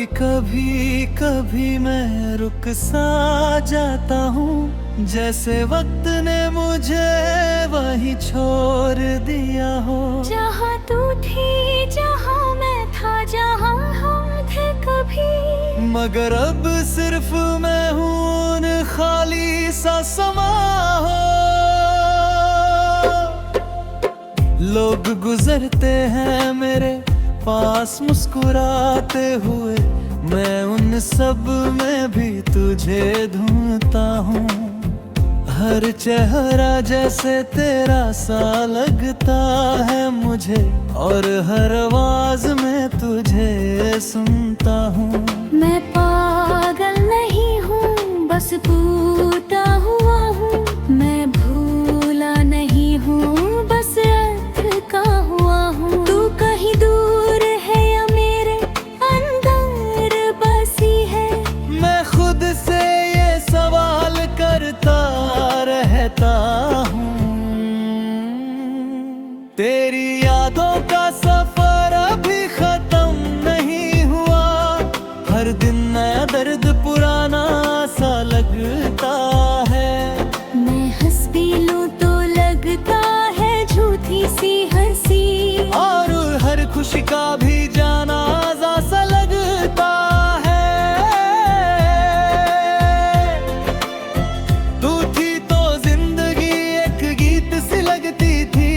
कभी कभी मैं रुक सा जाता हूँ, जैसे वक्त ने मुझे वहीं छोड़ दिया हो। जहाँ तू थी, जहाँ मैं था, जहाँ हम थे कभी। मगर अब सिर्फ मैं हूँ उन खाली सा समा हो। लोग गुजरते हैं मेरे पास मुस्कुराते हुए, मैं उन सब में भी तुझे ढूंढता हूँ। हर चेहरा जैसे तेरा सा लगता है मुझे, और हर आवाज में तुझे सुनता हूँ। मैं पागल नहीं हूँ, बस टूटा हुआ हूँ। मैं भूला नहीं हूँ, बस अटका हुआ हूँ। तू कहीं दूर है या मेरे अंदर बसी है, मैं खुद से ये सवाल करता रहता हूँ। तेरी यादों का सफर अभी खत्म नहीं हुआ, हर दिन नया दर्द पुराना सा लगता है। मैं हंस भी लूं तो लगता है झूठी सी हंसी, और हर खुशी का भी जनाजा सा लगता है। तू थी तो जिंदगी एक गीत सी लगती थी,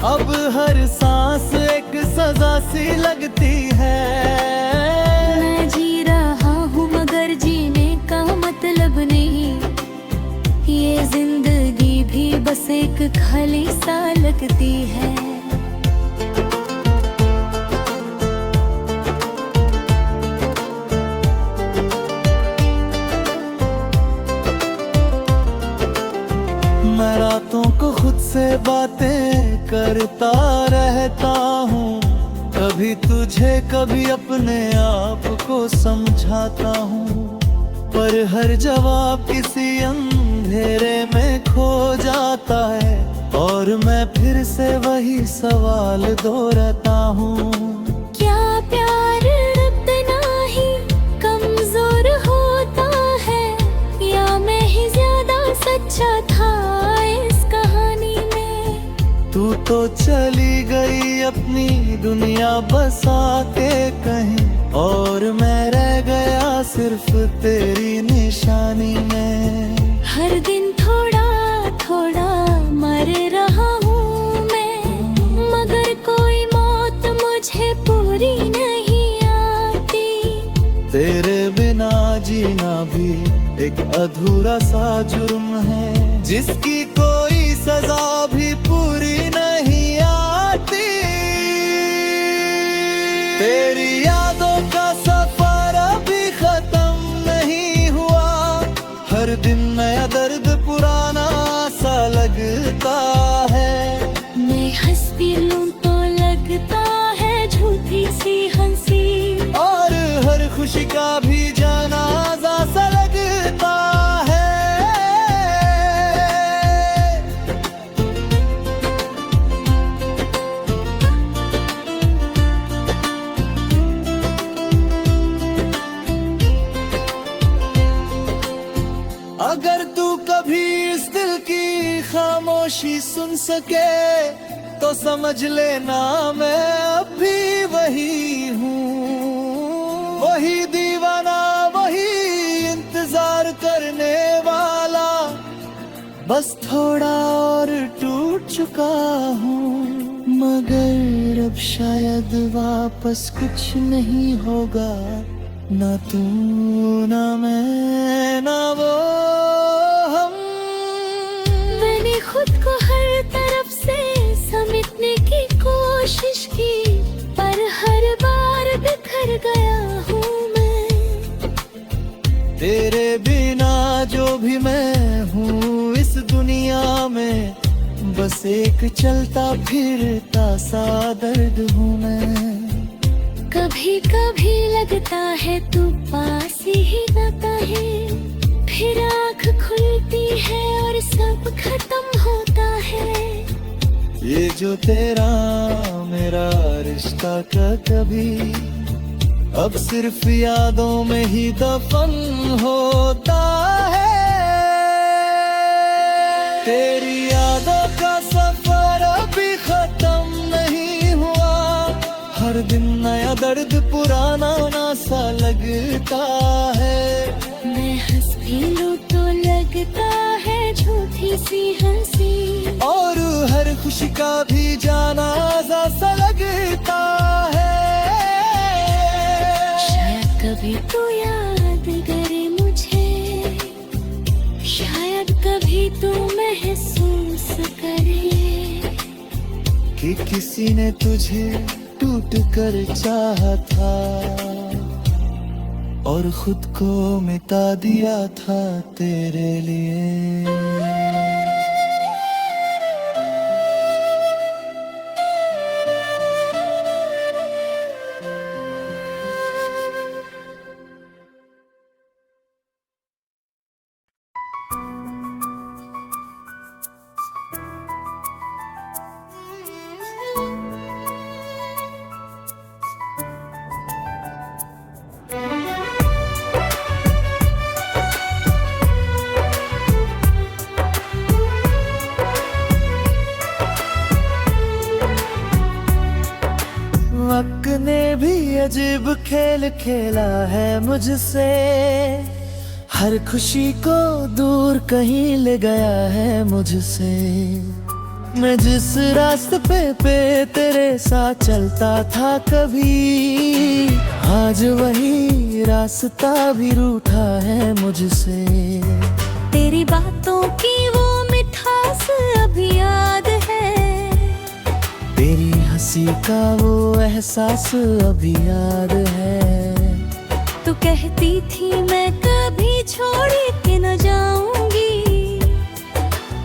अब हर सांस एक सजा सी लगती है। मैं जी रहा हूँ मगर जीने का मतलब नहीं, ये जिंदगी भी बस एक खाली सा लगती है। मैं रातों को खुद से बातें करता रहता हूँ, कभी तुझे कभी अपने आप को समझाता हूँ। पर हर जवाब किसी अंधेरे में खो जाता है, और मैं फिर से वही सवाल दोहराता हूँ। क्या प्यार इतना ही कमजोर होता है, या मैं ही ज्यादा सच्चा था इस कहानी में। तू तो चली गई अपनी दुनिया बसा के कहीं, और मैं रह गया सिर्फ तेरी निशानी में। हर दिन थोड़ा थोड़ा मर रहा हूँ मैं, मगर कोई मौत मुझे पूरी नहीं आती। तेरे बिना जीना भी एक अधूरा सा जुर्म है, जिसकी कोई सजा भी पूरी नहीं आती। तेरी यादों का सफर अभी खत्म नहीं हुआ, हर दिन नया दर्द पुराना सा लगता है। मैं हंस भी लूं तो लगता है झूठी सी हंसी, और हर खुशी का भी जनाजा सा लगता है। अगर तू कभी इस दिल की खामोशी सुन सके, तो समझ लेना मैं अब भी वही हूँ। वही दीवाना, वही इंतजार करने वाला, बस थोड़ा और टूट चुका हूँ। मगर अब शायद वापस कुछ नहीं होगा, ना तू ना मैं ना वो हम। मैंने खुद को हर तरफ से समेटने की कोशिश की, पर हर बार बिखर गया हूँ मैं। तेरे बिना जो भी मैं हूँ इस दुनिया में, बस एक चलता फिरता सा दर्द हूँ मैं। कभी कभी लगता है तू पास ही आता है, फिर आँख खुलती है और सब खत्म होता है। ये जो तेरा मेरा रिश्ता का कभी अब सिर्फ यादों में ही दफन होता है। तेरी यादों का सफर अभी खत्म नहीं हुआ, हर दिन नया दर्द पुराना ना सा लगता है। मैं हंस भी लूं तो लगता है झूठी सी हंसी, और हर खुशी का भी जानाजा सा लगता है। शायद कभी तू याद करे मुझे, शायद कभी तू महसूस करे कि किसी ने तुझे टूट कर चाहा था और खुद को मिटा दिया था तेरे लिए। वक्त ने भी अजीब खेल खेला है मुझसे, हर खुशी को दूर कहीं ले गया है मुझसे। मैं जिस रास्ते पे तेरे साथ चलता था कभी, आज वही रास्ता भी रूठा है मुझसे। तेरी बातों की वो मिठास अभी याद है, तेरी हंसी का वो एहसास अभी याद है। तू कहती थी मैं कभी छोड़ के न जाऊंगी,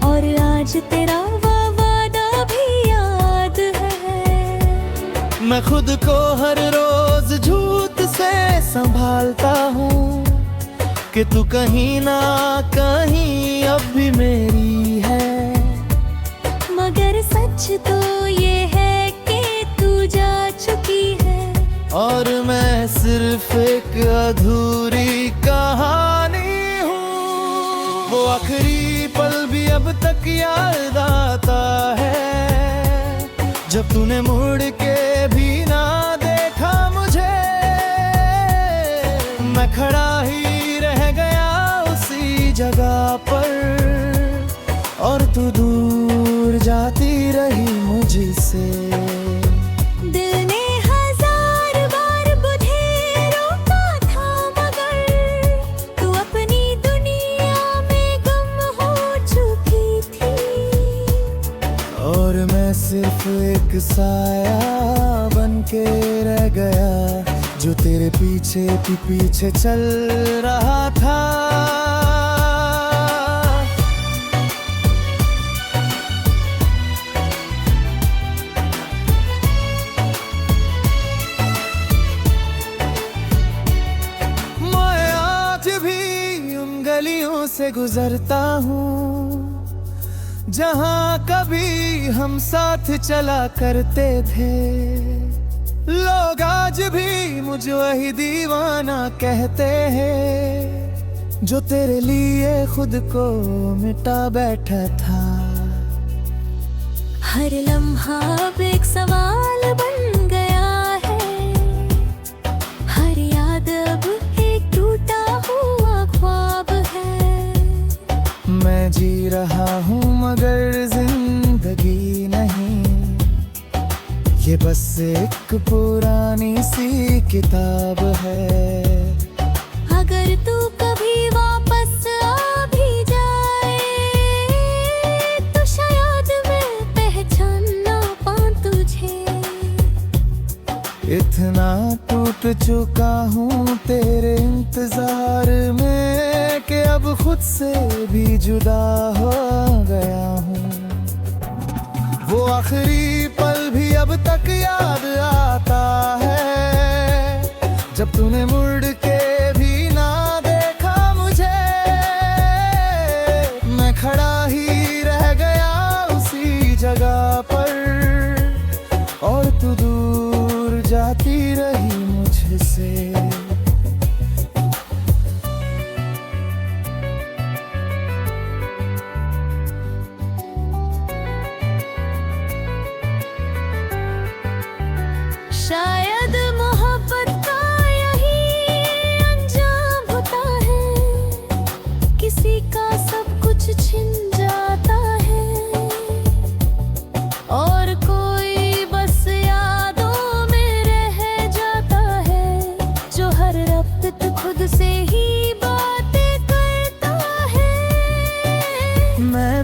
और आज तेरा वो वादा भी याद है। मैं खुद को हर रोज झूठ से संभालता हूँ कि तू कहीं ना कहीं अब भी मेरी है। मगर सच तो ये है कि तू जा चुकी है, और मैं सिर्फ एक अधूरी कहानी हूँ। वो आखिरी पल भी अब तक याद आता है, जब तूने मुड़ के भी ना देखा मुझे। मैं खड़ा ही रह गया उसी जगह पर, और तू दूर जाती रही मुझसे। दिल ने हजार बार बुझे रोका था, मगर तू अपनी दुनिया में गुम हो चुकी थी। और मैं सिर्फ एक साया बन के रह गया, जो तेरे पीछे पीछे चल रहा था। गलियों से गुजरता हूँ जहाँ कभी हम साथ चला करते थे। लोग आज भी मुझे वही दीवाना कहते हैं, जो तेरे लिए खुद को मिटा बैठा था। हर लम्हा अब एक सवाल बन गया है, हर याद अब एक टूटा हुआ ख्वाब है। मैं जी रहा हूँ मगर जिंदगी नहीं, ये बस एक पुरानी सी किताब है। अगर तू कभी वापस आ भी जाए, तो शायद मैं पहचान ना पाऊं तुझे। इतना टूट चुका हूँ तेरे इंतजार में कि अब खुद से भी जुदा हो गया हूँ। वो आखिरी पल भी अब तक याद आता है, जब तूने मुड़ के भी ना देखा मुझे। मैं खड़ा ही रह गया उसी जगह पर, और तू दूर जाती रही मुझसे।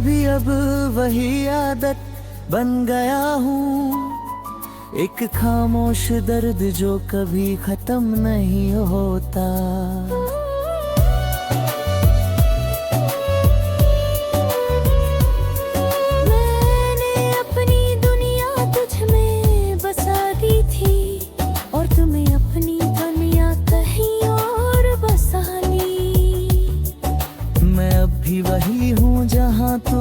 भी अब वही आदत बन गया हूँ, एक खामोश दर्द जो कभी खत्म नहीं होता। मैंने अपनी दुनिया तुझ में बसा दी थी और तुम्हें अपनी दुनिया कहीं और बसा ली। मैं अब भी वही हूँ जहाँ तू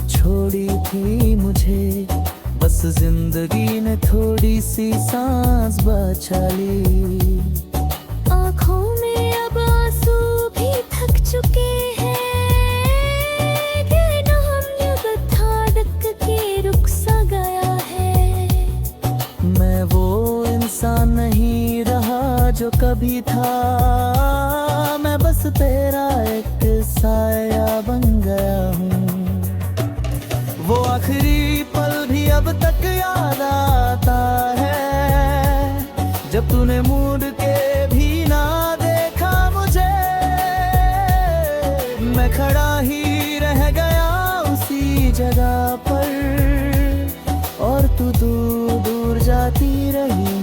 छोड़ी थी मुझे, बस जिंदगी ने थोड़ी सी सांस बचा ली। आँखों में अब आंसू भी थक चुके हैं, ये नाम युग धड़क के रुक सा गया है। मैं वो इंसान नहीं रहा जो कभी था, मैं बस तेरा एक साया बन गया हूँ। वो आखिरी पल भी अब तक याद आता है, जब तूने मुड़ के भी ना देखा मुझे। मैं खड़ा ही रह गया उसी जगह पर, और तू दूर दूर जाती रही।